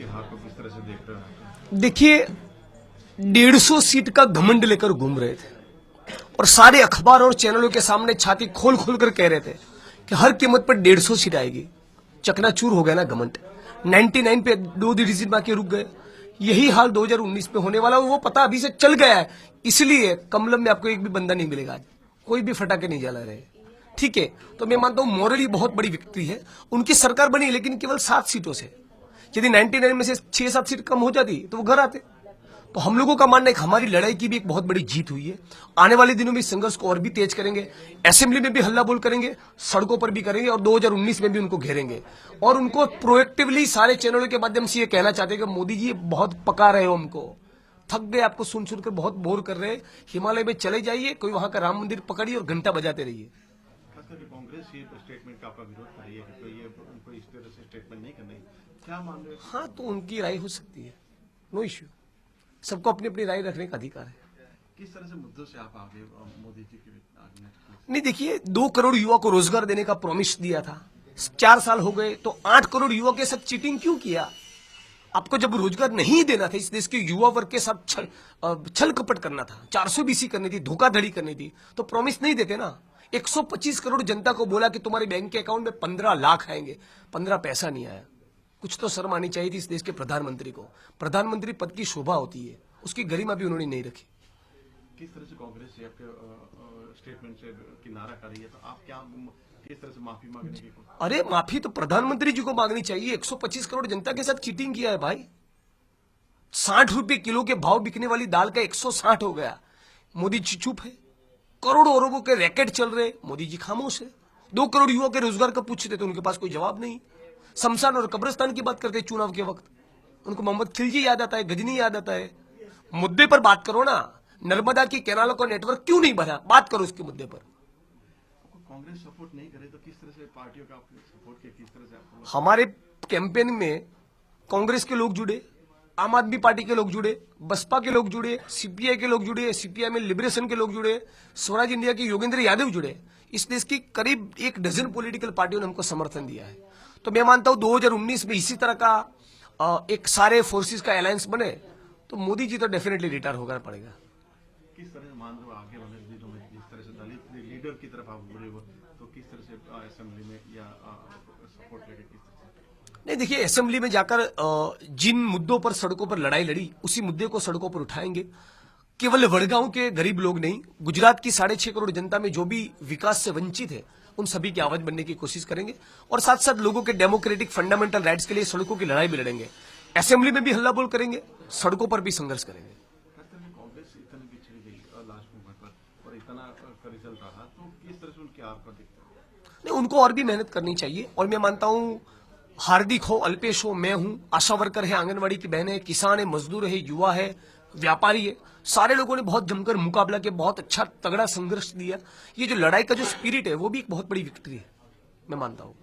की हार को किस तरह से देख रहे हैं? देखिए, 150 सीट का घमंड लेकर घूम रहे थे और सारे अखबार और चैनलों के सामने छाती खोल खोल कर कह रहे थे कि हर कीमत पर 150 सीट आएगी। चकनाचूर हो गया ना घमंड। 99 पे 2 डिजिट बाकी रुक गए। यही हाल 2019 में होने वाला, वो पता अभी से चल गया है। इसलिए कमलम में आपको एक भी बंदा नहीं मिलेगा आज, कोई भी फटाके नहीं जला रहे। ठीक है, तो मैं मानता हूं मोरली बहुत बड़ी विक्ट्री है। उनकी सरकार बनी लेकिन केवल 7 सीटों से। यदि 99 में से 6-7 सीट कम हो जाती तो वो घर आते। तो हम लोगों का मानना है कि हमारी लड़ाई की भी एक बहुत बड़ी जीत हुई है। आने वाले दिनों में संघर्ष को और भी तेज करेंगे, असेंबली में भी हल्ला बोल करेंगे, सड़कों पर भी करेंगे और 2019 में भी उनको घेरेंगे। और उनको प्रोएक्टिवली सारे चैनलों के माध्यम से ये कहना चाहते हैं कि मोदी जी बहुत पका रहे हो, हमको थक गए, आपको सुन सुनकर बहुत बोर कर रहे हैं। हिमालय में चले जाइए, कोई वहां का राम मंदिर पकड़िए और घंटा बजाते रहिए। कांग्रेस ये स्टेटमेंट का आपका विरोध कर रही है कि तो ये उनको इस तरह से स्टेटमेंट नहीं करना है, क्या मान रहे हो? हाँ, तो उनकी राय हो सकती है, नो इश्यू। सबको अपनी अपनी राय रखने का अधिकार है। किस तरह से मुद्दों से आप आगे मोदी जी के आगे? नहीं, देखिए, 2 करोड़ युवा को रोजगार देने का प्रॉमिस दिया था, 4 साल हो गए, तो 8 करोड़ युवा के साथ चीटिंग क्यों किया? आपको जब रोजगार नहीं देना था, इस देश के युवा वर्ग के साथ छल कपट करना था, 420 करनी थी, धोखाधड़ी करनी थी, तो प्रॉमिस नहीं देते ना। 125 करोड़ जनता को बोला कि तुम्हारे बैंक के अकाउंट में 15 लाख आएंगे, 15 पैसा नहीं आया। कुछ तो शर्म आनी चाहिए थी इस देश के प्रधानमंत्री को। प्रधानमंत्री पद की शोभा होती है, उसकी गरिमा भी उन्होंने नहीं रखी। किस तरह से कांग्रेस से आपके स्टेटमेंट से किनारा कर रही है, तो आप क्या किस तरह से माफी मांगने की? अरे, माफी तो प्रधानमंत्री जी को मांगनी चाहिए। 125 करोड़ जनता के साथ चीटिंग किया है भाई। 60 रुपए किलो के भाव बिकने वाली दाल का 160 हो गया, मोदी जी चुप है। करोड़ों अरबों के रैकेट चल रहे, मोदी जी खामोश है। 2 करोड़ युवा के रोजगार का पूछते तो उनके पास कोई जवाब नहीं। शमशान और कब्रिस्तान की बात करते चुनाव के वक्त, उनको मोहम्मद खिलजी याद आता है, गजनी याद आता है। मुद्दे पर बात करो ना। नर्मदा की कैनालों का नेटवर्क क्यों नहीं बना, बात करो उसके मुद्दे पर। कांग्रेस सपोर्ट नहीं करे तो किस तरह से पार्टियों का सपोर्ट के किस तरह से आपको? हमारे कैंपेन में कांग्रेस के लोग जुड़े, आम आदमी पार्टी के लोग जुड़े, बसपा के लोग जुड़े, सीपीआई के लोग जुड़े, सीपीआई में लिबरेशन के लोग जुड़े, स्वराज इंडिया के योगेंद्र यादव जुड़े। इस देश की करीब 1 डजन पॉलिटिकल पार्टियों ने हमको समर्थन दिया है। तो मैं मानता हूं 2019 में इसी तरह का एक सारे फोर्सेस का अलायंस बने तो मोदी जी तो डेफिनेटली रिटायर होकर पड़ेगा। किस तरह से मान रहे हो आगे वाले दिनों में जिस तरह से दलित लीडर की तरफ आप जुड़े हो, तो किस तरह से असेंबली में या सपोर्ट लेके किस तरह से? नहीं, देखिए, असेंबली में जाकर जिन मुद्दों पर सड़कों पर लड़ाई लड़ी, उसी मुद्दे को सड़कों पर उठाएंगे। केवल वडगांव के गरीब लोग नहीं, गुजरात की 6.5 करोड़ जनता में जो भी विकास से वंचित है, उन सभी की आवाज बनने की कोशिश करेंगे और साथ साथ लोगों के डेमोक्रेटिक फंडामेंटल राइट्स के लिए सड़कों की लड़ाई भी लड़ेंगे। असेंबली में भी हल्ला बोल करेंगे, सड़कों पर भी संघर्ष करेंगे। कांग्रेस इतनी पिछड़ी गई लास्ट मूवमेंट पर और इतना रिजल्ट रहा, तो किस तरह से उनके आर पर दिखते हैं? नहीं, उनको और भी मेहनत करनी चाहिए। और मैं मानता हूं हार्दिक हो, अल्पेश हो, मैं हूं, आशा वर्कर है, आंगनबाड़ी की बहन है, किसान है, मजदूर है, युवा है, व्यापारी है, सारे लोगों ने बहुत जमकर मुकाबला किया, बहुत अच्छा तगड़ा संघर्ष दिया। ये जो लड़ाई का जो स्पिरिट है वो भी एक बहुत बड़ी विक्ट्री है, मैं मानता हूं।